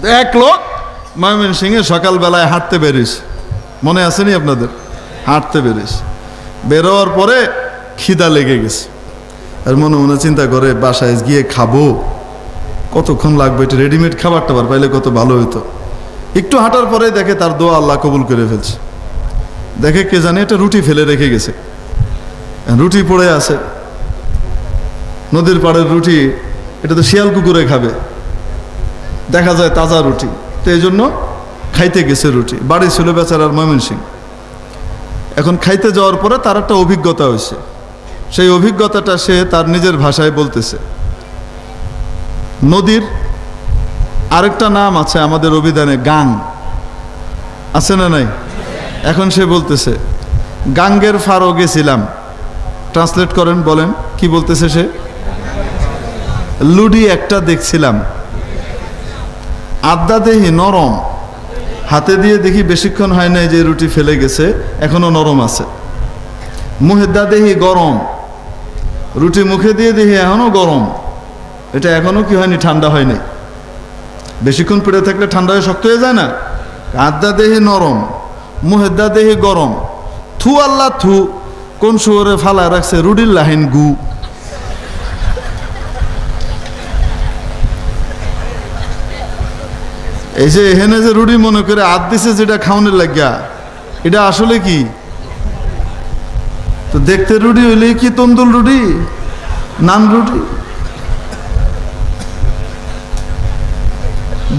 এক লোক ময়মনসিংহে সকালবেলায় হাঁটতে বেরিয়েছে, মনে আসেনি আপনাদের? হাঁটতে বেরিয়েছে, বেরোয়ার পরে খিদা লেগে গেছে, আর মনে মনে চিন্তা করে বাসায় গিয়ে খাবো, কতক্ষণ লাগবে, এটা রেডিমেড খাবার টাবার পাইলে কত ভালো হতো। একটু হাঁটার পরে দেখে তার দোয়া আল্লাহ কবুল করে ফেলছে। দেখে কে জানে এটা রুটি ফেলে রেখে গেছে, রুটি পড়ে আছে, নদীর পাড়ের রুটি, এটা তো শিয়াল কুকুরে খাবে, দেখা যায় তাজা রুটি, তো এই জন্য খাইতে গেছে রুটি। বাড়ি ছিল বেচারার ময়মনসিংহ। এখন খাইতে যাওয়ার পরে তার একটা অভিজ্ঞতা হয়েছে, সেই অভিজ্ঞতাটা সে তার নিজের ভাষায় বলতেছে। নদীর আরেকটা নাম আছে আমাদের অভিধানে, গাং আছে না নাই? এখন সে বলতেছে গাঙ্গের ফারো গেছিলাম। ট্রান্সলেট করেন, বলেন কি বলতেছে সে? লুডি একটা দেখছিলাম, আড্ডা দেহি নরম, হাতে দিয়ে দেখি বেশিক্ষণ হয় নাই যে রুটি ফেলে গেছে, এখনো নরম আছে। মুহেদ্দা দেহি গরম, রুটি মুখে দিয়ে দেখি এখনো গরম, এটা এখনো কি হয়নি, ঠান্ডা হয়নি। বেশিক্ষণ পড়ে থাকলে ঠান্ডা হয়ে শক্ত হয়ে যায় না? আড্ডা দেহি নরম, মুহেদ্দা দেহি গরম, থু আল্লাহ থু, কোন শুয়োরে ফালায় রাখছে রুডির লাহিন গু। এই যে এখানে যে রুটি মনে করে আদ দিছে যেটা খাওয়ানোর লাগিয়া, এটা আসলে কি? তো দেখতে রুটি হইলে কি তন্দুল রুটি, নান রুটি?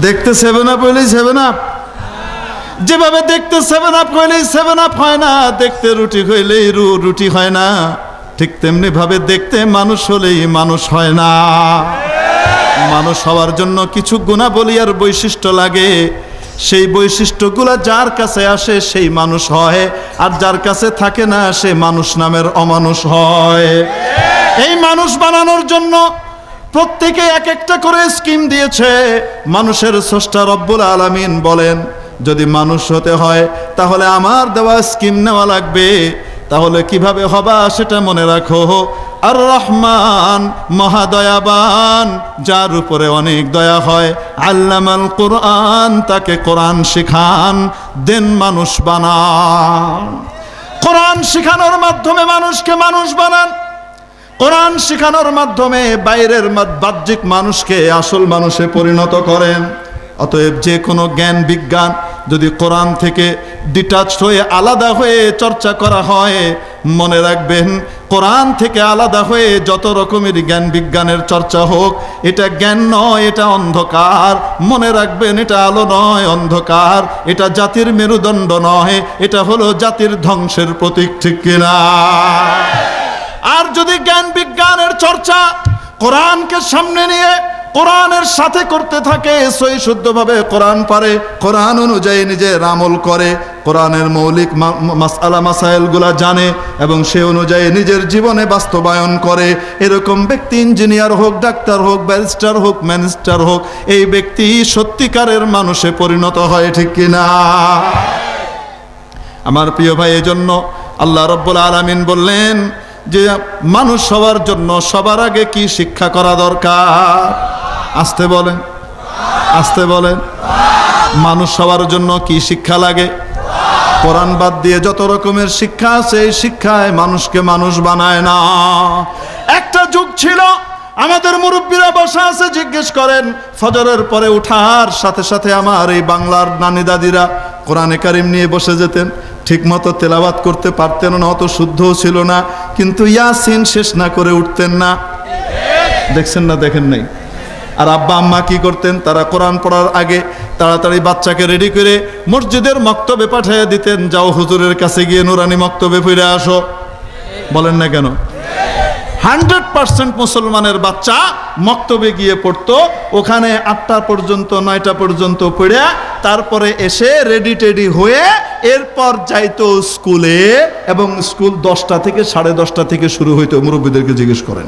দেখতে 7 আপ হইলেই 7 আপ, যেভাবে দেখতে 7 আপ হইলেই 7 আপ হয় না, দেখতে রুটি হইলেই রুটি হয় না, ঠিক তেমনি ভাবে দেখতে মানুষ হলেই মানুষ হয় না। মানুষ হওয়ার জন্য কিছু গুণাবলী আর বৈশিষ্ট্য লাগে, সেই বৈশিষ্ট্যগুলা যার কাছে আসে সেই মানুষ হয়, আর যার কাছে থাকে না সে মানুষ নামের অমানুষ হয়। এই মানুষ বানানোর জন্য প্রত্যেকে এক একটা করে স্কিম দিয়েছে। মানুষের স্রষ্টা রব্বুল আলামিন বলেন, যদি মানুষ হতে হয় তাহলে আমার দেওয়া স্কিম নেওয়া লাগবে। তাহলে কিভাবে হবা সেটা মনে রাখো। আর রহমান মহাদয়াবান, যার উপরে অনেক দয়া হয়, আল্লামাল কোরআন, তাকে কোরআন শিখান, দেন মানুষ বানান। কোরআন শিখানোর মাধ্যমে মানুষকে মানুষ বানান। কোরআন শিখানোর মাধ্যমে বাইরের বাহ্যিক মানুষকে আসল মানুষে পরিণত করেন। অতএব যে কোনো জ্ঞান বিজ্ঞান যদি কোরআন থেকে ডিটাচড হয়ে আলাদা হয়ে চর্চা করা হয়, মনে রাখবেন কোরআন থেকে আলাদা হয়ে যত রকমের জ্ঞান বিজ্ঞানের চর্চা হোক, এটা জ্ঞান নয়, এটা অন্ধকার। মনে রাখবেন এটা আলো নয়, অন্ধকার। এটা জাতির মেরুদণ্ড নয়, এটা হলো জাতির ধ্বংসের প্রতীক, ঠিক কিনা? আর যদি জ্ঞান বিজ্ঞানের চর্চা কোরআনকে সামনে নিয়ে কোরআনের সাথে করতে থাকে, সহি শুদ্ধভাবে কোরআন পারে, কোরআন অনুযায়ী নিজের আমল করে, কোরআনের মৌলিক মাসআলা মাসাইলগুলা জানে এবং সে অনুযায়ী নিজের জীবনে বাস্তবায়ন করে, এরকম ব্যক্তি ইঞ্জিনিয়ার হোক, ডাক্তার হোক, ব্যারিস্টার হোক, ম্যাজিস্ট্রেট হোক, এই ব্যক্তি সত্যিকারের মানুষে পরিণত হয়, ঠিক কিনা? আমার প্রিয় ভাই, এজন্য আল্লাহ রাব্বুল আলামিন বললেন যে মানুষ হওয়ার জন্য সবার আগে কি শিক্ষা করা দরকার? আসতে বলেন, আসতে বলেন। মানুষ হওয়ার জন্য কি শিক্ষা লাগে? কোরআন বাদ দিয়ে যত রকমের শিক্ষা আছে, এই শিক্ষায় মানুষকে মানুষ বানায় না। একটা যুগ ছিল, আমাদের মুরব্বীরা বসা আছে, জিজ্ঞেস করেন, ফজরের পরে উঠার সাথে সাথে আমার এই বাংলার নানি দাদিরা কোরআনে কারিম নিয়ে বসে যেতেন। ঠিক মতো তেলাওয়াত করতে পারতেন না, অত শুদ্ধও ছিল না, কিন্তু ইয়াসিন শেষ না করে উঠতেন না। দেখছেন না? দেখেন নাই? আর আব্বা আম্মা কি করতেন? তারা কোরআন পড়ার আগে তাড়াতাড়ি বাচ্চাকে রেডি করে মসজিদের মক্তবে পাঠিয়ে দিতেন, যাও হুজুরের কাছে গিয়ে নুরানি মক্তবে ফিরে আসো। বলেন না কেন? 100% মুসলমানের বাচ্চা মক্তবে গিয়ে পড়তো, ওখানে 8টা পর্যন্ত 9টা পর্যন্ত পড়ে তারপরে এসে রেডি টেডি হয়ে এরপর যাইতো স্কুলে, এবং স্কুল 10টা থেকে 10:30 থেকে শুরু হইতো। মুরব্বীদেরকে জিজ্ঞেস করেন,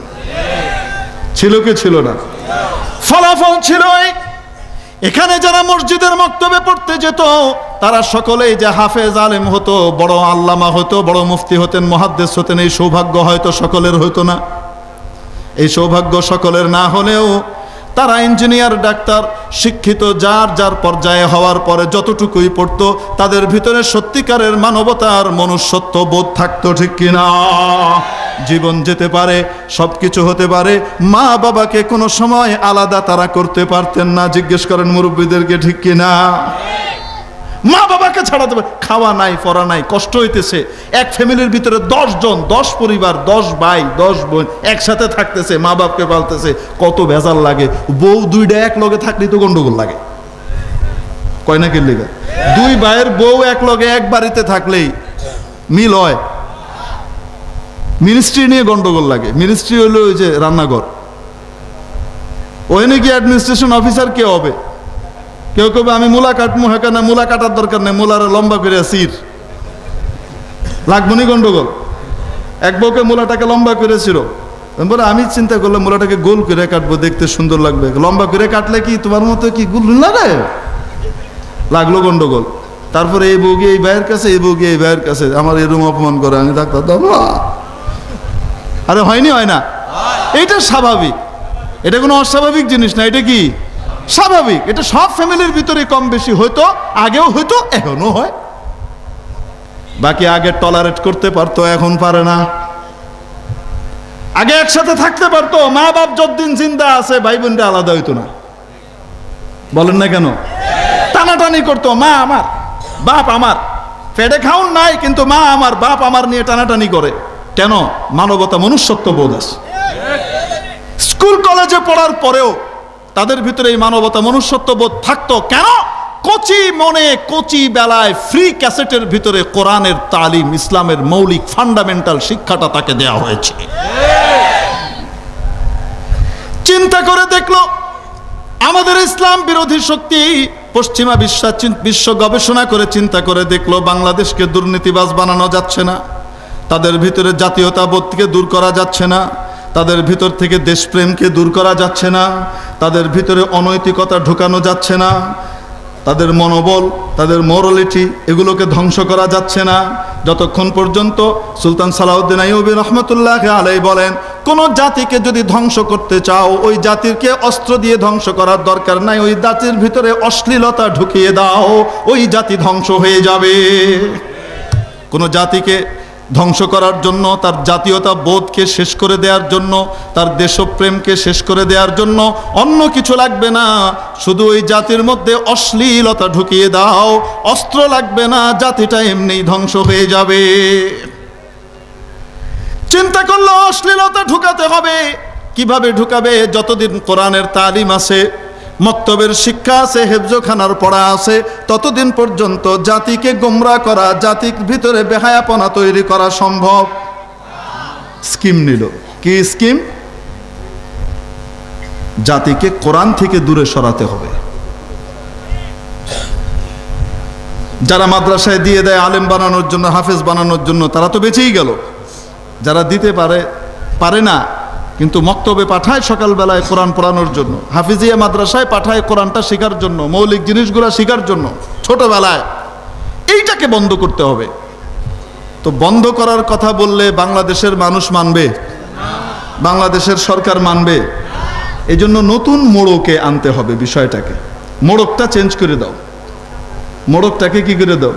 ছিল কি ছিল না? ফলাফল ছিল এখানে যারা মসজিদের মক্তবে পড়তে যেত তারা সকলেই যে হাফেজ আলেম হতো, বড় আল্লামা হতো, বড় মুফতি হতেন, মুহাদ্দিস হতেন। এই সৌভাগ্য হয়তো সকলের হতো না। এই সৌভাগ্য সকলের না হলেও তারা ইঞ্জিনিয়ার, ডাক্তার, শিক্ষিত যার যার পর্যায়ে হওয়ার পরে যতটুকুই পড়তো, তাদের ভিতরে সত্যিকারের মানবতার মনুষ্যত্ব বোধ থাকতো, ঠিক কিনা? জীবন যেতে পারে, সব কিছু হতে পারে, মা বাবাকে কোনো সময় আলাদা তারা করতে পারতেন না। জিজ্ঞেস করেন মুরব্বীদেরকে, ঠিক কিনা? মা বাবাকে ছাড়াতে পারে, খাওয়া নাই, পড়া নাই, কষ্ট হইতেছে। এক ফ্যামিলির ভিতরে 10 জন, 10 পরিবার, 10 ভাই 10 বোন একসাথে থাকতেছে, মা বাপকে পালতেছে, কত ভেজাল লাগে। বউ 2টা এক লগে থাকলেই তো গন্ডগোল লাগে, কয় না? কেন লেগে 2 ভাইয়ের বউ এক লগে এক বাড়িতে থাকলেই মিল হয়। মিনিস্ট্রি নিয়ে গন্ডগোল লাগে। মিনিস্ট্রি হলো ওই যে রান্নাঘর, ওখানে কি অ্যাডমিনিস্ট্রেশন অফিসার কে হবে? কেউ কেউ আমি মূলা কাটমু, হ্যাঁ না মূলা কাটার দরকার নেই, মূলার লম্বা করে সির লাগবো নি, গন্ডগোল। এক বউকে মূলাটাকে লম্বা করেছিল, বলে আমি চিন্তা করলাম মূলাটাকে গোল করে কাটবো, দেখতে সুন্দর লাগবে। লম্বা করে কাটলে কি তোমার মতো কি গোল লাগে? লাগলো গন্ডগোল। তারপরে এই বউ গিয়ে এই ভাইয়ের কাছে, এই বউ গিয়ে এই ভাইয়ের কাছে, আমার এরকম অপমান করে। আমি ডাক্তার, আরে হয়নি, হয় না? এইটা স্বাভাবিক, এটা কোনো অস্বাভাবিক জিনিস না, এটা কি স্বাভাবিক। এটা সব ফ্যামিলির ভিতরে কম বেশি হয়তো, আগেও হয়তো, এখনো হয়। বাকি আগে টলারেট করতে পারতো, এখন পারে না। আগে একসাথে থাকতে পারতো, মা বাপ যতদিন জিন্দা আছে ভাই বোনটা আলাদা হইতো না। বলেন না কেন? টানাটানি করতো, মা আমার বাপ আমার, পেটে খাউন নাই কিন্তু মা আমার বাপ আমার নিয়ে টানাটানি করে। কেন? মানবতা, মনুষ্যত্ব বোধ আছে। স্কুল কলেজে পড়ার পরেও তাদের ভিতরে এই মানবতা, মনুষ্যত্ব বোধ থাকতো। কেন? কচি মনে, কচি বেলায় ফ্রি ক্যাসেটের ভিতরে কোরআনের তালিম, ইসলামের মৌলিক ফান্ডামেন্টাল শিক্ষাটা তাকে দেয়া হয়েছে। চিন্তা করে দেখলো আমাদের ইসলাম বিরোধী শক্তি পশ্চিমা বিশ্ব গবেষণা করে চিন্তা করে দেখলো বাংলাদেশকে দুর্নীতিবাজ বানানো যাচ্ছে না, তাদের ভিতরে জাতীয়তাবোধকে দূর করা যাচ্ছে না, তাদের ভিতর থেকে দেশপ্রেমকে দূর করা যাচ্ছে না, তাদের ভিতরে অনৈতিকতা ঢুকানো যাচ্ছে না, তাদের মনোবল, তাদের মোরালিটি, এগুলোকে ধ্বংস করা যাচ্ছে না। যতক্ষণ পর্যন্ত সুলতান সালাউদ্দিন আইয়ুবী রহমতুল্লাহ আলাইহি বলেন, কোন জাতিকে যদি ধ্বংস করতে চাও, ওই জাতিকে অস্ত্র দিয়ে ধ্বংস করার দরকার নাই, ওই জাতির ভিতরে অশ্লীলতা ঢুকিয়ে দাও, ওই জাতি ধ্বংস হয়ে যাবে। কোন জাতিকে ধ্বংস করার জন্য, তার জাতীয়তা বোধকে শেষ করে দেওয়ার জন্য, তার দেশপ্রেমকে শেষ করে দেওয়ার জন্য অন্য কিছু লাগবে না, শুধু ওই জাতির মধ্যে অশ্লীলতা ঢুকিয়ে দাও, অস্ত্র লাগবে না, জাতিটা এমনিই ধ্বংস হয়ে যাবে। চিন্তা করলো অশ্লীলতা ঢুকাতে হবে। কিভাবে ঢুকাবে? যতদিন কোরআনের তালিম আছে, মক্তবের শিক্ষা আছে, হেফজখানার পড়া আছে, ততদিন পর্যন্ত জাতিকে গোমরা করা, জাতির ভিতরে বেহায়াপনা তৈরি করা সম্ভব। স্কিম নিল। কি স্কিম? জাতিকে কোরআন থেকে দূরে সরাতে হবে। যারা মাদ্রাসায় দিয়ে দেয় আলেম বানানোর জন্য, হাফেজ বানানোর জন্য, তারা তো বেঁচেই গেল। যারা দিতে পারে না কিন্তু মক্তবে পাঠায় সকালবেলায় কোরআন পড়ানোর জন্য, হাফিজিয়া মাদ্রাসায় পাঠায় কোরআনটা শেখার জন্য, মৌলিক জিনিসগুলো শেখার জন্য ছোটবেলায়, এইটাকে বন্ধ করতে হবে। তো বন্ধ করার কথা বললে বাংলাদেশের মানুষ মানবে? বাংলাদেশের সরকার মানবে? এই জন্য নতুন মোড়কে আনতে হবে বিষয়টাকে। মোড়কটা চেঞ্জ করে দাও, মোড়কটাকে কি করে দাও?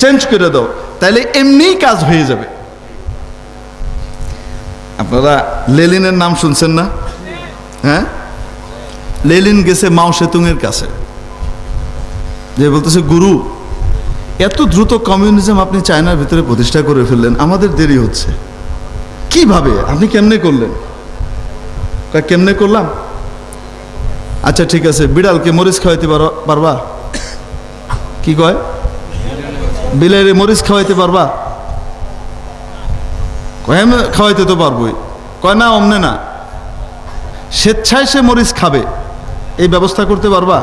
চেঞ্জ করে দাও, তাইলে এমনিই কাজ হয়ে যাবে। আপনারা লেলিনের নাম শুনছেন না? হ্যাঁ, লেলিন গেছে মাও সেতুংয়ের কাছে, যে বলতেছে, গুরু এত দ্রুত কমিউনিজম আপনি চায়নার ভিতরে প্রতিষ্ঠা করে ফেললেন, আমাদের দেরি হচ্ছে। কিভাবে? আপনি কেমনে করলেন? কেমনে করলাম? আচ্ছা ঠিক আছে, বিড়ালকে মরিচ খাওয়াইতে পারবা? কি কয়? বিড়ালে মরিচ খাওয়াইতে পারবা? কয় খাওয়াইতে তো পারবোই। কয় না, অমনে না, স্বেচ্ছায় সে মরিচ খাবে, এই ব্যবস্থা করতে পারবা?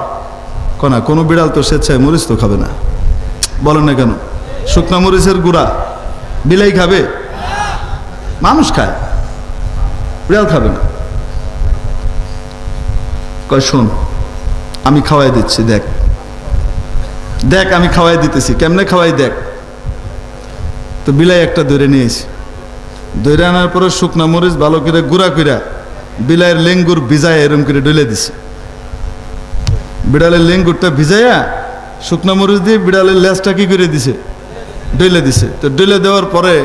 কয় না, কোনো বিড়াল তো স্বেচ্ছায় মরিচ তো খাবে না। বলেন না কেন? শুকনা মরিচের গুঁড়া বিলাই খাবে? মানুষ খায়, বিড়াল খাবে না। কয় শোন, আমি খাওয়াই দিচ্ছি, দেখ দেখ আমি খাওয়াই দিতেছি, কেমনে খাওয়াই দেখ। তো বিলাই একটা ধরে নিয়েছি, ধরে আনার পরে শুকনা মরিচ ভালো করে গুঁড়া কইরা বিলাইয়ের লেঙ্গুর ভিজায় এরম করে ডলে দিছে। বিড়ালের লেঙ্গুরটা ভিজাইয়া শুকনো মরিচ দিয়ে বিড়ালের লেজটা কি করে দিছে, ডলে দিছে। তো ডলে দেওয়ার পরে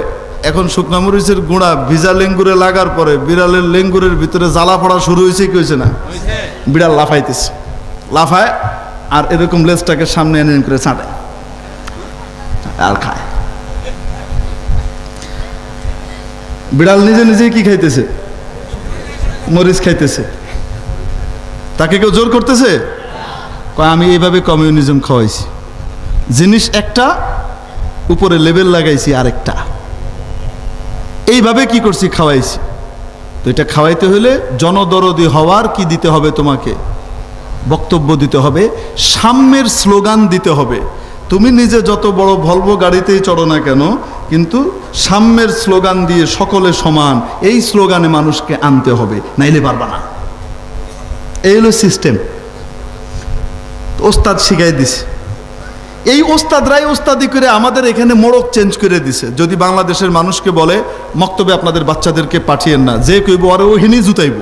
এখন শুকনো মরিচের গুঁড়া ভিজা লেঙ্গুরে লাগার পরে বিড়ালের লেঙ্গুরের ভিতরে জ্বালা পড়া শুরু হয়েছে, কি হয়েছে না? বিড়াল লাফাইতেছে, লাফায় আর এরকম লেজটাকে সামনে এনে করে ছাঁটে আর খায়। বিড়াল নিজে নিজেই কি খাইতেছে? মরিচ খাইতেছে। তাকে কেউ জোর করতেছে? আমি এইভাবে কমিউনিজম খাওয়াইছি, জিনিস একটা উপরে লেবেল লাগাইছি আরেকটা, এইভাবে কি করছি? খাওয়াইছি। তো এটা খাওয়াইতে হলে জনদরদি হওয়ার কি দিতে হবে? তোমাকে বক্তব্য দিতে হবে, সাম্যের স্লোগান দিতে হবে। তুমি নিজে যত বড় ভলভো গাড়িতেই চড়ো না কেন, কিন্তু সাম্যের স্লোগান দিয়ে সকলে সমান, এই স্লোগানে মানুষকে আনতে হবে, নাইলে পারবা না। এই হলো সিস্টেম। ওস্তাদ শিখাই দিছে। এই ওস্তাদরাই ওস্তাদি করে আমাদের এখানে মোড়ক চেঞ্জ করে দিছে। যদি বাংলাদেশের মানুষকে বলে মক্তবে আপনাদের বাচ্চাদেরকে পাঠিয়েন না, যে কইব আরে ওহিনি জুতাইব।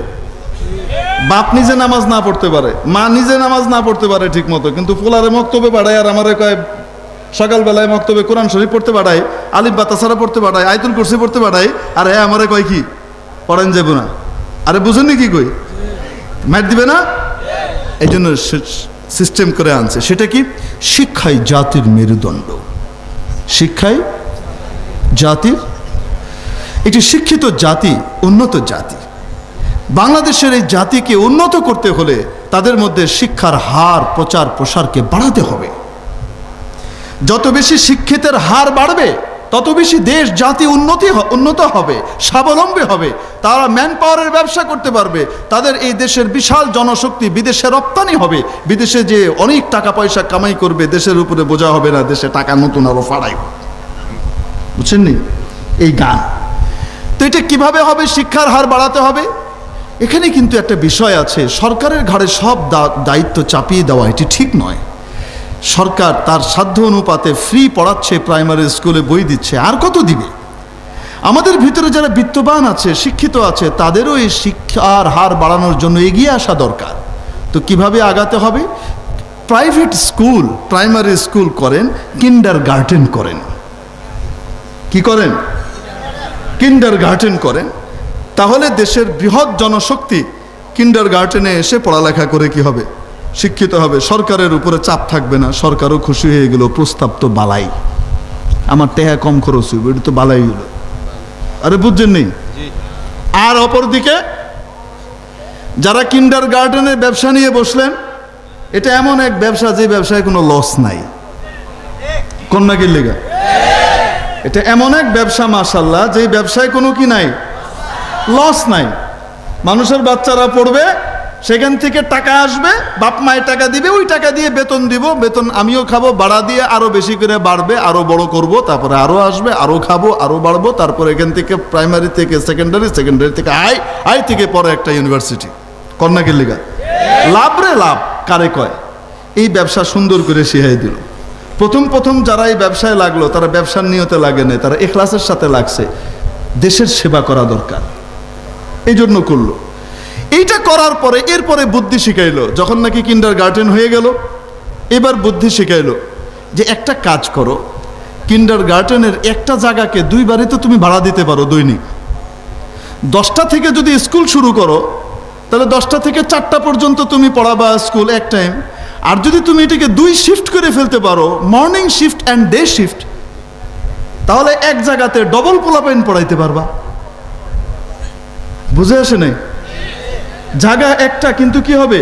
বাপ নিজে নামাজ না পড়তে পারে, মা নিজে নামাজ না পড়তে পারে ঠিক মতো, কিন্তু পোলারে মক্তবে বাড়ায় আর আমারে কয় সকালবেলায় মক্তবে কোরআন শরীফ পড়তে বাড়ায়, আলিফ বাতাসারা পড়তে বাড়ায়, আয়াতুল কুরসি পড়তে বাড়ায়, আর হ্যাঁ আমারে কয় কি পড়েন যাব না। আরে বুঝুননি কি কই? ম্যাট দিবে না? এই জন্য সিস্টেম করে আনছে। সেটা কি? শিক্ষাই জাতির মেরুদণ্ড। শিক্ষাই জাতির, একটি শিক্ষিত জাতি উন্নত জাতি। বাংলাদেশের এই জাতিকে উন্নত করতে হলে তাদের মধ্যে শিক্ষার হার, প্রচার প্রসারকে বাড়াতে হবে। যত বেশি শিক্ষিতের হার বাড়বে তত বেশি দেশ জাতি উন্নত হবে, স্বাবলম্বী হবে। তারা ম্যান পাওয়ারের ব্যবসা করতে পারবে। তাদের এই দেশের বিশাল জনশক্তি বিদেশে রপ্তানি হবে। বিদেশে যে অনেক টাকা পয়সা কামাই করবে, দেশের উপরে বোঝা হবে না, দেশে টাকা নতুন আরো ফাড়াই। বুঝছেন নি এই গান? তো এটা কিভাবে হবে? শিক্ষার হার বাড়াতে হবে। এখানে কিন্তু একটা বিষয় আছে, সরকারের ঘাড়ে সব দায়িত্ব চাপিয়ে দেওয়া এটি ঠিক নয়। সরকার তার সাধ্য অনুপাতে ফ্রি পড়াচ্ছে, প্রাইমারি স্কুলে বই দিচ্ছে, আর কত দিবে? আমাদের ভিতরে যারা বিত্তবান আছে, শিক্ষিত আছে, তাদেরও এই শিক্ষার হার বাড়ানোর জন্য এগিয়ে আসা দরকার। তো কিভাবে আগাতে হবে? প্রাইভেট স্কুল, প্রাইমারি স্কুল করেন, কিন্ডারগার্টেন করেন। কি করেন? কিন্ডারগার্টেন করেন। তাহলে দেশের বৃহৎ জনশক্তি কিন্ডারগার্টেনে এসে পড়ালেখা করে কি হবে? শিক্ষিত হবে। সরকারের উপরে চাপ থাকবে না, সরকারও খুশি হয়ে গেল। প্রস্তাব তো বালাই, আমার টেহা কম খরচ হইব, এটা তো বালাই হইল। আরে বুঝছেন নেই? আর অপরদিকে যারা কিন্ডারগার্টেনের ব্যবসা নিয়ে বসলেন, এটা এমন এক ব্যবসা যে ব্যবসায় কোনো লস নাই। কন্যা কি লেগা? এটা এমন এক ব্যবসা মাশাআল্লাহ, যে ব্যবসায় কোনো কি নাই, লস নাই। মানুষের বাচ্চারা পড়বে, সেখান থেকে টাকা আসবে, বাপ মায়ের টাকা দিবে, ওই টাকা দিয়ে বেতন দিব, বেতন আমিও খাবো, বাড়া দিয়ে আরো বেশি করে বাড়বে, আরো বড় করব, তারপরে আরো আসবে, আরো খাবো, আরো বাড়বো, তারপরে এখান থেকে প্রাইমারি থেকে সেকেন্ডারি, সেকেন্ডারি থেকে হাই থেকে পরে একটা ইউনিভার্সিটি। কন্যাকের লিগা লাভ রে লাভ কারে কয়? এই ব্যবসা সুন্দর করে শিখাই দিল। প্রথম যারা এই ব্যবসায় লাগলো, তারা ব্যবসার নিয়তে লাগে না, তারা ইখলাসের সাথে লাগছে, দেশের সেবা করা দরকার, এই জন্য করলো। এইটা করার পরে এরপরে বুদ্ধি শিখাইলো। যখন নাকি কিন্ডারগার্টেন হয়ে গেল, এবার বুদ্ধি শিখাইলো যে একটা কাজ করো, কিন্ডারগার্টেনের একটা জায়গাকে 2 বারে তো তুমি ভাড়া দিতে পারো দৈনিক। 10টা থেকে যদি স্কুল শুরু করো, তাহলে 10টা থেকে 4টা পর্যন্ত তুমি পড়াবা স্কুল এক টাইম। আর যদি তুমি এটাকে 2 শিফট করে ফেলতে পারো, morning shift and day shift, তাহলে এক জায়গাতে ডবল পোলাপাইন পড়াইতে পারবা। বুঝে আসে নাই? জায়গা একটা, কিন্তু কি হবে?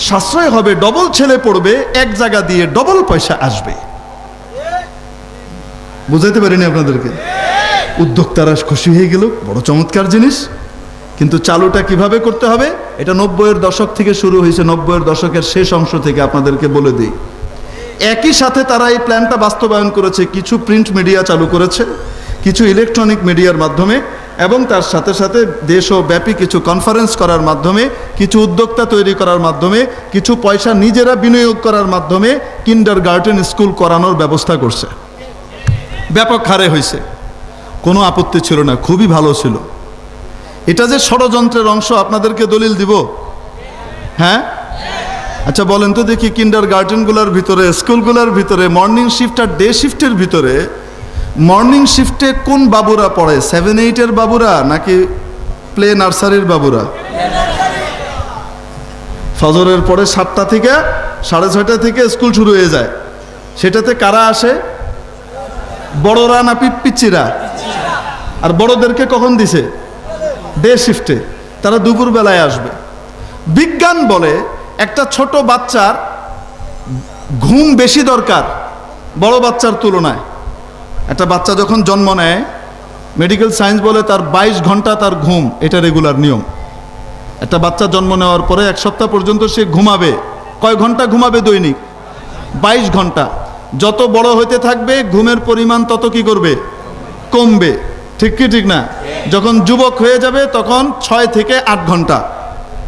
সাশ্রয় হবে, ডবল ছেলে পড়বে, এক জায়গা দিয়ে ডবল পয়সা আসবে। বুঝাইতে পারিনি আপনাদেরকে? উদ্যোক্তারা খুশি হয়ে গেল, বড় চমৎকার জিনিস। কিন্তু চালুটা কিভাবে করতে হবে? এটা 90-এর দশক থেকে শুরু হয়েছে। 90-এর দশকের শেষ অংশ থেকে আপনাদেরকে বলে দিই। একই সাথে তারা এই প্ল্যানটা বাস্তবায়ন করেছে। কিছু প্রিন্ট মিডিয়া চালু করেছে, কিছু ইলেকট্রনিক মিডিয়ার মাধ্যমে, এবং তার সাথে সাথে দেশব্যাপী কিছু কনফারেন্স করার মাধ্যমে, কিছু উদ্যোক্তা তৈরি করার মাধ্যমে, কিছু পয়সা নিজেরা বিনিয়োগ করার মাধ্যমে কিন্ডারগার্টেন স্কুল করানোর ব্যবস্থা করছে। ব্যাপক হারে হয়েছে, কোনো আপত্তি ছিল না, খুবই ভালো ছিল। এটা যে ষড়যন্ত্রের অংশ আপনাদেরকে দলিল দিব? হ্যাঁ, আচ্ছা বলেন তো দেখি, কিন্ডার গার্ডেনগুলোর ভিতরে, স্কুলগুলোর ভিতরে মর্নিং শিফট আর ডে শিফটের ভিতরে মর্নিং শিফটে কোন বাবুরা পড়ে? 7-8-এর বাবুরা নাকি প্লে নার্সারির বাবুরা? ফজরের পরে 7টা থেকে 6:30 থেকে স্কুল শুরু হয়ে যায়। সেটাতে কারা আসে? বড়রা না পিচ্চিরা? আর বড়দেরকে কখন দিছে? ডে শিফটে। তারা দুপুর বেলায় আসবে। বিজ্ঞান বলে একটা ছোট বাচ্চার ঘুম বেশি দরকার বড় বাচ্চার তুলনায়। একটা বাচ্চা যখন জন্ম নেয়, মেডিকেল সায়েন্স বলে তার 22 ঘন্টা তার ঘুম, এটা রেগুলার নিয়ম। একটা বাচ্চা জন্ম নেওয়ার পরে 1 সপ্তাহ পর্যন্ত সে ঘুমাবে। কয় ঘন্টা ঘুমাবে দৈনিক? 22 ঘন্টা। যত বড় হইতে থাকবে ঘুমের পরিমাণ তত কি করবে? কমবে। ঠিক কি ঠিক না? যখন যুবক হয়ে যাবে তখন 6 থেকে 8 ঘন্টা,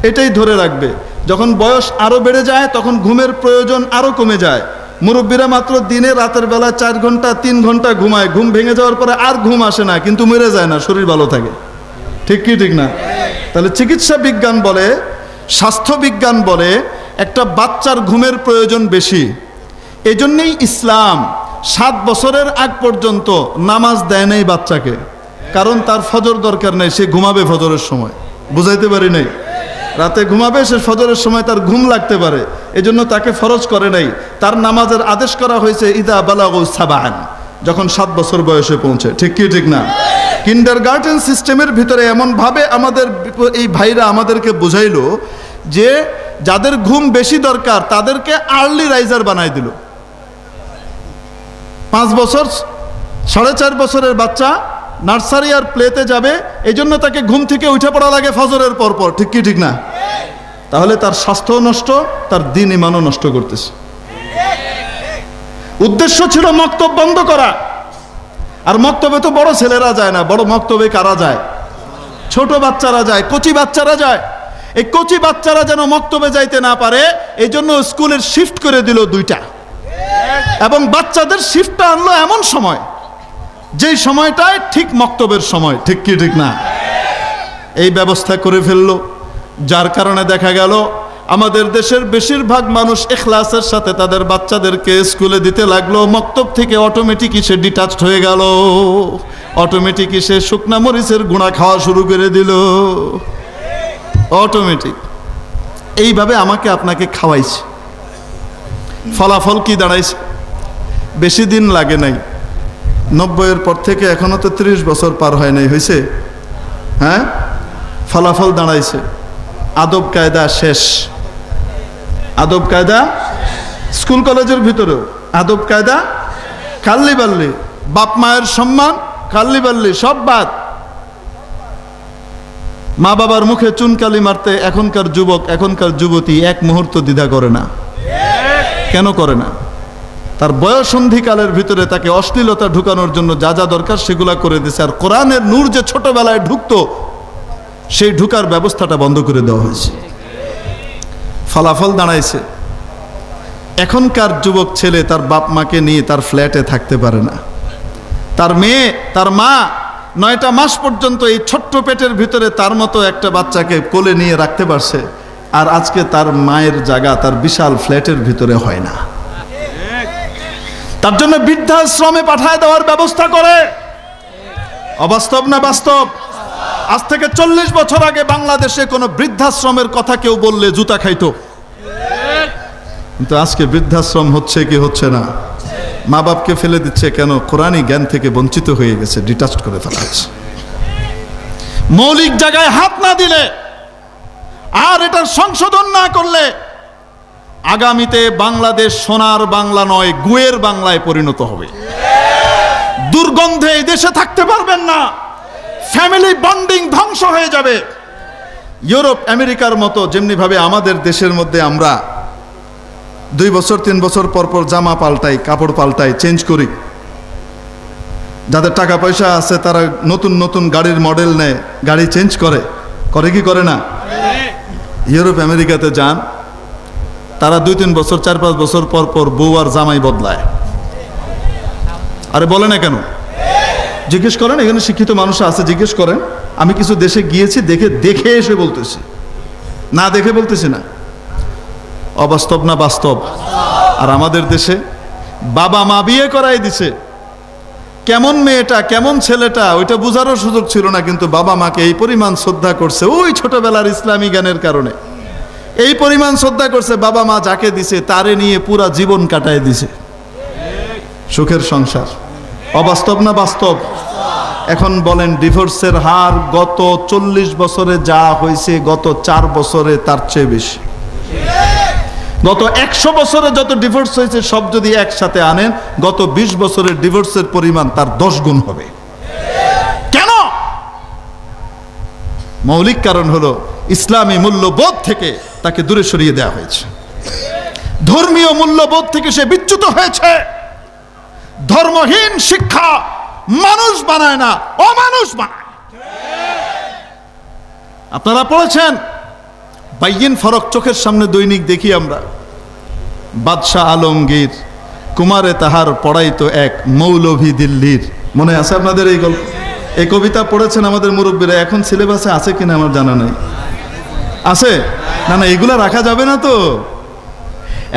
এটাই ধরে রাখবে। যখন বয়স আরো বেড়ে যায় তখন ঘুমের প্রয়োজন আরো কমে যায়। মুরব্বীরা মাত্র দিনে রাতের বেলা 4 ঘন্টা 3 ঘন্টা ঘুমায়। ঘুম ভেঙে যাওয়ার পরে আর ঘুম আসে না, কিন্তু মরে যায় না, শরীর ভালো থাকে। ঠিক কি ঠিক না? তাহলে চিকিৎসা বিজ্ঞান বলে, স্বাস্থ্য বিজ্ঞান বলে একটা বাচ্চার ঘুমের প্রয়োজন বেশি। এজন্যই ইসলাম 7 বছরের আগ পর্যন্ত নামাজ দেয় নাই বাচ্চাকে, কারণ তার ফজর দরকার নেই, সে ঘুমাবে ফজরের সময়। বুঝাইতে পারি নাই? রাতে ঘুমাবে, সে ফজরের সময় তার ঘুম লাগতে পারে, এজন্য তাকে ফরজ করে নাই। তার নামাজের আদেশ করা হয়েছে ইদা বালাগু সাবান, যখন 7 বছর বয়সে পৌঁছে। ঠিক কি ঠিক না? কিন্ডার গার্ডেন সিস্টেমের ভিতরে এমনভাবে আমাদের এই ভাইরা আমাদেরকে বুঝাইলো যে যাদের ঘুম বেশি দরকার তাদেরকে আর্লি রাইজার বানাই দিল। 5 বছর 4.5 বছরের বাচ্চা নার্সারি আর প্লেতে যাবে, এই জন্য তাকে ঘুম থেকে উঠে পড়া লাগে ফজরের পরপর। ঠিক কি ঠিক না? তাহলে তার স্বাস্থ্য নষ্ট, তার দিন ইমানও নষ্ট করতেছে। উদ্দেশ্য ছিল মক্তব বন্ধ করা। আর মক্তবে তো বড় ছেলেরা যায় না, বড় মক্তবে কারা যায়? ছোট বাচ্চারা যায়, কচি বাচ্চারা যায়। এই কচি বাচ্চারা যেন মক্তবে যাইতে না পারে, এই জন্য স্কুলের শিফট করে দিল 2টা, এবং বাচ্চাদের শিফটটা আনলো এমন সময় যেই সময়টায় ঠিক মক্তবের সময়। ঠিক কি ঠিক না? এই ব্যবস্থা করে ফেললো, যার কারণে দেখা গেল আমাদের দেশের বেশিরভাগ মানুষ ইখলাসের সাথে তাদের বাচ্চাদেরকে স্কুলে দিতে লাগলো। মক্তব থেকে অটোমেটিকই সে ডিটাচড হয়ে গেল, অটোমেটিকই সে শুকনা মরিচের গুঁড়া খাওয়া শুরু করে দিল, অটোমেটিক। এইভাবে আমাকে আপনাকে খাওয়াইছে। ফলাফল কি দাঁড়াইছে? বেশি দিন লাগে নাই, 90-এর পর থেকে এখনো তো 30 বছর পার হয় নাই, হয়েছে? হ্যাঁ, ফলাফল দাঁড়াইছে আদব কায়দা শেষ। আদব কায়দা স্কুল কলেজের ভিতরেও আদব কায়দা কাল্লি বাল্লি, বাপ মায়ের সম্মান কাল্লি বাল্লি, সব বাদ। মা বাবার মুখে চুনকালি মারতে এখনকার যুবক, এখনকার যুবতী 1 মুহূর্ত দ্বিধা করে না। কেন করে না? তার বয়সন্ধিকালের ভিতরে তাকে অশ্লীলতা ঢুকানোর জন্য যা যা দরকার সেগুলা করে দিয়েছে। আর কোরআনের নূর যে ছোটবেলায় ঢুকতো, সেই ঢুকার ব্যবস্থাটা বন্ধ করে দেওয়া হয়েছে। ফলাফল দাঁড়াইছে এখনকার যুবক ছেলে তার বাপ মাকে নিয়ে তার ফ্ল্যাটে থাকতে পারে না। তার মেয়ে, তার মা 9টা মাস পর্যন্ত এই ছোট্ট পেটের ভিতরে তার মতো একটা বাচ্চাকে কোলে নিয়ে রাখতে পারছে, আর আজকে তার মায়ের জায়গা তার বিশাল ফ্ল্যাটের ভিতরে হয় না। তার জন্য বৃদ্ধাশ্রমে পাঠায় দেওয়ার ব্যবস্থা করে। অবাস্তব না বাস্তব? আজ থেকে 40 বছর আগে বাংলাদেশে কোনো বৃদ্ধাশ্রমের কথা কেউ বললে জুতা খাইতো, কিন্তু আজকে বৃদ্ধাশ্রম হচ্ছে কি হচ্ছে না? মা বাপকে ফেলে দিচ্ছে কেন? কোরআনী জ্ঞান থেকে বঞ্চিত হয়ে গেছে, ডিটাচড করে ফেলা হয়েছে। মৌলিক জায়গায় হাত না দিলে আর এটার সংশোধন না করলে আগামীতে বাংলাদেশ সোনার বাংলা নয়, গুয়ের বাংলায় পরিণত হবে। দুর্গন্ধে এই দেশে থাকতে পারবেন না, ফ্যামিলি বন্ডিং ধ্বংস হয়ে যাবে। ইউরোপ আমেরিকার মতো যেমনি ভাবে আমাদের দেশের মধ্যে আমরা 2 বছর 3 বছর পর পর জামা পাল্টাই, কাপড় পাল্টাই, চেঞ্জ করি। যাদের টাকা পয়সা আছে তারা নতুন নতুন গাড়ির মডেল নেয়, গাড়ি চেঞ্জ করে, করে কি করে না? ইউরোপ আমেরিকাতে যান, তারা 2-3 বছর 4-5 বছর পর পর বউ আর জামাই বদলায়। আরে বলে না কেন? জিজ্ঞেস করেন, এখানে শিক্ষিত মানুষ আছে, জিজ্ঞেস করেন। আমি কিছু দেশে গিয়েছি, দেখে এসে বলতেছি, না দেখে বলতেছি না। অবাস্তব না বাস্তব? আর আমাদের দেশে বাবা মা বিয়ে করাই দিছে, কেমন মেয়েটা কেমন ছেলেটা ওইটা বোঝারও সুযোগ ছিল না, কিন্তু বাবা মাকে এই পরিমাণ শ্রদ্ধা করছে ওই ছোটবেলার ইসলামী জ্ঞানের কারণে, এই পরিমাণ শ্রদ্ধা করছে, বাবা মা যাকে দিছে তারে নিয়ে পুরা জীবন কাটায় দিছে, সুখের সংসার। অবাস্তব না বাস্তব? এখন বলেন ডিভোর্সের হার গত 40 বছরে যা হয়েছে গত 4 বছরে তার চেয়ে বেশি। গত 100 বছরে যত ডিভোর্স হয়েছে সব যদি একসাথে আনেন, গত 20 বছরের ডিভোর্সের পরিমাণ তার 10 গুণ হবে। কেন? মৌলিক কারণ হলো ইসলামী মূল্যবোধ থেকে তাকে দূরে সরিয়ে দেওয়া হয়েছে, ধর্মীয় মূল্যবোধ থেকে সে বিচ্যুত হয়েছে। ধর্মহীন শিক্ষা মানুষ বানায় না, অমানুষ বানায়। আপনারা পড়েছেন বাইয়িন ফরক, চোখের সামনে দৈনিক দেখি আমরা, বাদশাহ আলমগীর কুমারে তাহার পড়াইতো এক মৌলভী দিল্লির। মনে আছে আপনাদের এই গল্প? এই কবিতা পড়েছেন আমাদের মুরব্বীরা। এখন সিলেবাসে আছে কিনা আমার জানা নাই। আছে না? না, এগুলা রাখা যাবে না তো।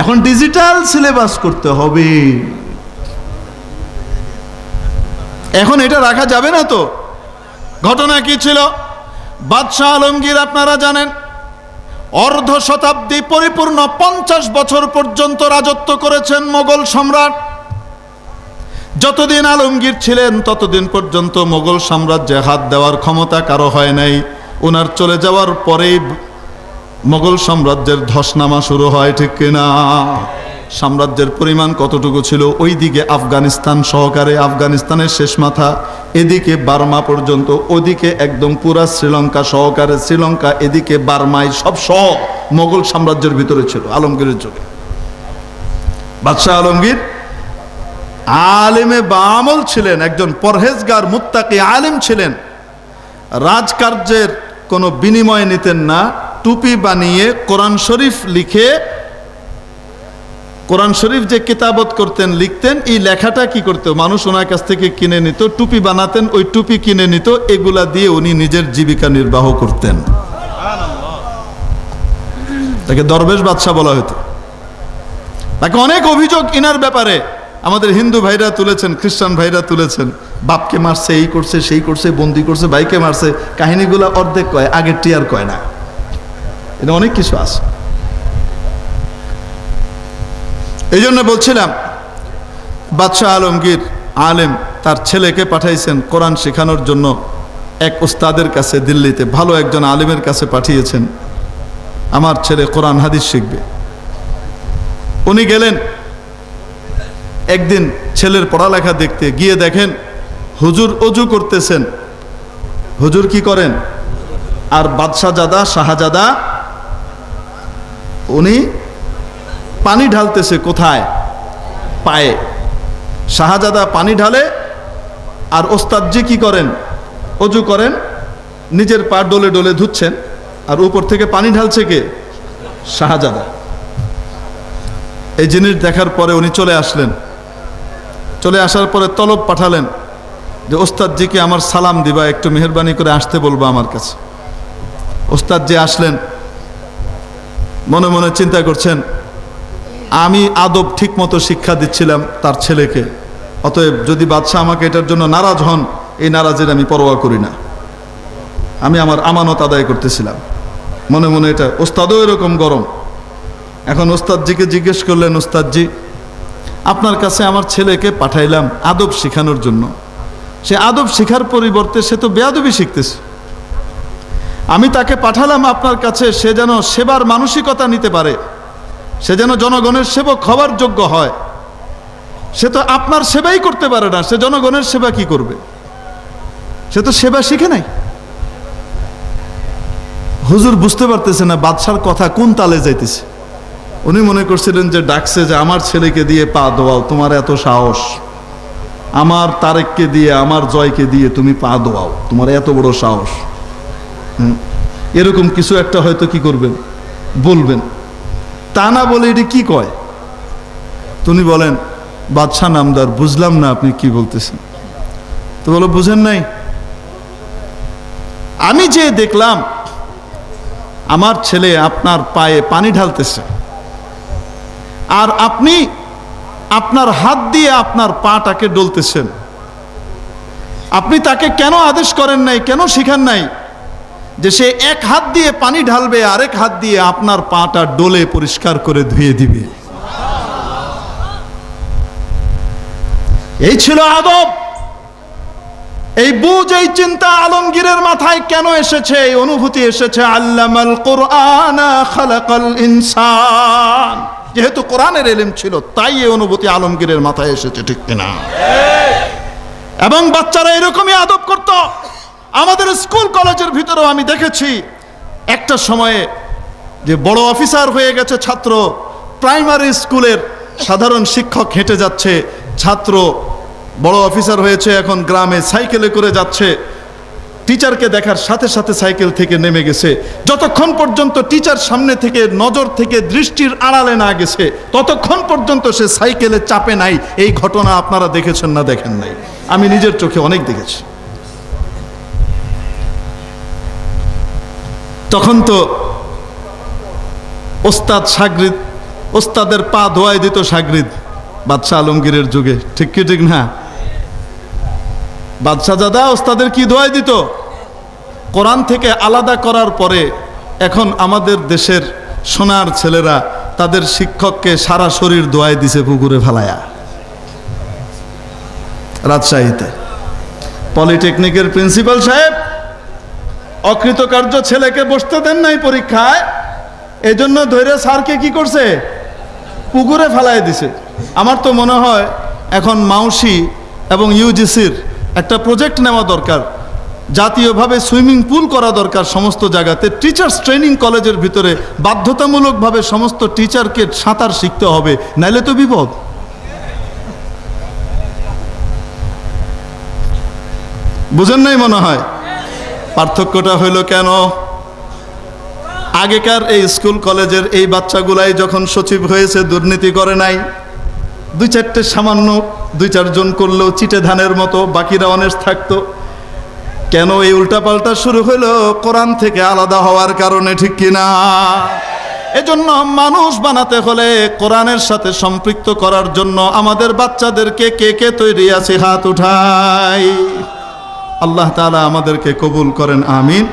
এখন ডিজিটাল সিলেবাস করতে হবে, এখন এটা রাখা যাবে না তো। ঘটনা কি ছিল? বাদশাহ আলমগীর আপনারা জানেন অর্ধ শতাব্দী পরিপূর্ণ 50 বছর পর্যন্ত রাজত্ব করেছেন মোগল সম্রাট। যতদিন আলমগীর ছিলেন ততদিন পর্যন্ত মোগল সাম্রাজ্যে হাত দেওয়ার ক্ষমতা কারো হয় নাই। ওনার চলে যাওয়ার পরেই মোগল সাম্রাজ্যের ধসনামা শুরু হয়, ঠিক কিনা? সাম্রাজ্যের পরিমাণ কতটুকু ছিল? ওইদিকে আফগানিস্তান সহকারে, আফগানিস্তানের শেষ মাথা, এদিকে বার্মা পর্যন্ত, ওদিকে একদম পুরা শ্রীলঙ্কা সহকারে, শ্রীলঙ্কা এদিকে বার্মাই সব সহ মোগল সাম্রাজ্যের ভিতরে ছিল আলমগীরের যুগে। বাদশাহ আলমগীর আলেমে বামল ছিলেন, একজন পরহেজগার মুত্তাকি আলেম ছিলেন। রাজকার্যের কোনো বিনিময় নিতেন না। টুপি বানিয়ে কোরআন শরীফ লিখে, কোরআন শরীফ যে কিতাবত করতেন, লিখতেন, এই লেখাটা কি করতো? মানুষ ওনার কাছ থেকে কিনে নিত, টুপি বানাতেন, ওই টুপি কিনে নিত, এগুলা দিয়ে উনি নিজের জীবিকা নির্বাহ করতেন। তাকে দরবেশ বাদশাহ বলা হতো। তাকে অনেক অভিযোগ ইনার ব্যাপারে আমাদের হিন্দু ভাইরা তুলেছেন, খ্রিস্টান ভাইরা তুলেছেন। বাপকে মারছে, এই করছে, সেই করছে, বন্দি করছে, ভাইকে মারছে। কাহিনীগুলা অর্ধেক কয়, আগের টিয়ার কয় না। এটা অনেক কিছু আছে। এই জন্য বলছিলাম, বাদশাহ আলমগীর আলেম তার ছেলেকে পাঠাইছেন কোরআন শেখানোর জন্য এক ওস্তাদের কাছে, দিল্লিতে ভালো একজন আলেমের কাছে পাঠিয়েছেন, আমার ছেলে কোরআন হাদিস শিখবে। উনি গেলেন একদিন ছেলের পড়ালেখা দেখতে, গিয়ে দেখেন হুজুর অজু করতেছেন। হুজুর কি করেন? আর বাদশাহজাদা, শাহজাদা, উনি পানি ঢালতেছে। কোথায়? পায়ে। শাহজাদা পানি ঢালে, আর ওস্তাদজি কি করেন? অজু করেন, নিজের পা ডলে ডলে ধুচ্ছেন, আর উপর থেকে পানি ঢালছে কে? শাহজাদা। এই জিনিস দেখার পরে উনি চলে আসলেন। চলে আসার পরে তলব পাঠালেন যে ওস্তাদজিকে আমার সালাম দিবা, একটু মেহরবানি করে আসতে বলবো আমার কাছে। ওস্তাদজি আসলেন, মনে মনে চিন্তা করছেন, আমি আদব ঠিক মতো শিক্ষা দিচ্ছিলাম তার ছেলেকে, অতএব যদি বাদশাহ আমাকে এটার জন্য নারাজ হন, এই নারাজের আমি পরোয়া করি না, আমি আমার আমানত আদায় করতেছিলাম। মনে মনে এটা, ওস্তাদও এরকম গরম। এখন ওস্তাদজিকে জিজ্ঞেস করলেন, ওস্তাদজি আপনার কাছে আমার ছেলেকে পাঠাইলাম আদব শেখানোর জন্য, সে আদব শেখার পরিবর্তে সে তো বেয়াদবি শিখতেছে। আমি তাকে পাঠালাম আপনার কাছে, সে যেন সেবার মানসিকতা নিতে পারে, সে যেন জনগণের সেবক হওয়ার যোগ্য হয়। সে তো আপনার সেবাই করতে পারে না, সে জনগণের সেবা কি করবে? সে তো সেবা শিখে নাই। হুজুর বুঝতে পারতেছে না বাদশার কথা কোন তালে যাইতেছে। উনি মনে করছিলেন যে ডাকছে যে আমার ছেলেকে দিয়ে পা দোয়াও, তোমার এত সাহস, আমার তারেককে দিয়ে, আমার জয়কে দিয়ে তুমি পা দোয়াও, তোমার এত বড় সাহস। এরকম কিছু একটা হয়তো কি করবেন, বলবেন। তা না বলে এটি কি কয়? তুমি বলেন, বাদশাহ নামদার, বুঝলাম না আপনি কি বলতেছেন। তো বলো, বুঝেন নাই? আমি যে দেখলাম আমার ছেলে আপনার পায়ে পানি ঢালতেছে, আর আপনি আপনার হাত দিয়ে আপনার পাটাকে ডলতেছেন। আপনি তাকে কেন আদেশ করেন নাই, কেন শিখান নাই যে সে এক হাত দিয়ে পানি ঢালবে, আরেক হাত দিয়ে আপনার পাটা ডলে পরিষ্কার করে ধুয়ে দিবে? এই ছিল আদব। এই বুঝ, এই চিন্তা আলমগীরের মাথায় কেন এসেছে, এই অনুভূতি এসেছে? আল্লামাল কুরআন খালাকাল ইনসান। যেহেতু কোরআনের ইলম ছিল, তাই এই অনুভূতি আলমগীরের মাথায় এসেছে, ঠিক কিনা? এবং বাচ্চারা এরকমই আদব করত। আমাদের স্কুল কলেজের ভিতরেও আমি দেখেছি একটা সময়ে যে বড় অফিসার হয়ে গেছে ছাত্র, প্রাইমারি স্কুলের সাধারণ শিক্ষক হেঁটে যাচ্ছে, ছাত্র বড় অফিসার হয়েছে, এখন গ্রামে সাইকেলে করে যাচ্ছে, টিচারকে দেখার সাথে সাথে সাইকেল থেকে নেমে গেছে। যতক্ষণ পর্যন্ত টিচার সামনে থেকে, নজর থেকে, দৃষ্টির আড়ালে না গেছে, ততক্ষণ পর্যন্ত সে সাইকেলে চাপে নাই। এই ঘটনা আপনারা দেখেছেন না দেখেন নাই? আমি নিজের চোখে অনেক দেখেছি। তখন তো ওস্তাদ শাগরিদ, ওস্তাদের পা ধোয়াই দিত শাগরিদ বাদশাহ আলমগীরের যুগে, ঠিক কি ঠিক না? বাদশাহ দাদা ওস্তাদের কি ধোয়াই দিত? কোরআন থেকে আলাদা করার পরে এখন আমাদের দেশের সোনার ছেলেরা তাদের শিক্ষককে সারা শরীর ধোয়াই দিছে পুকুরে ফেলায়া। রাজশাহীতে পলিটেকনিকের প্রিন্সিপাল সাহেব অকৃতকার্য ছেলেকে বসতে দেন নাই পরীক্ষায়, এজন্য ধৈর্য স্যারকে কি করছে? পুকুরে ফেলায় দিছে। আমার তো মনে হয় এখন মাউসি এবং ইউজিসির একটা প্রজেক্ট নেওয়া দরকার, জাতীয়ভাবে সুইমিং পুল করা দরকার সমস্ত জায়গাতে। টিচার্স ট্রেনিং কলেজের ভিতরে বাধ্যতামূলকভাবে সমস্ত টিচারকে সাঁতার শিখতে হবে, নাইলে তো বিপদ। বুঝেন নাই মনে হয়? পার্থক্যটা হইল কেন? আগেকার এই স্কুল কলেজের এই বাচ্চাগুলাই যখন সচিব হয়েছে দুর্নীতি করে নাই। দুই চারটে সামান্য, দুই চারজন করলেও চিটে ধানের মতো, বাকিরা অনেস্ট থাকতো। কেন এই উল্টাপাল্টা শুরু হলো? কোরআন থেকে আলাদা হওয়ার কারণে, ঠিক কিনা? এজন্য মানুষ বানাতে হলে কোরআনের সাথে সম্পৃক্ত করার জন্য আমাদের বাচ্চাদেরকে কে কে তৈরি আছে? হাত উঠাই। আল্লাহ তাআলা আমাদেরকে কবুল করেন, আমিন।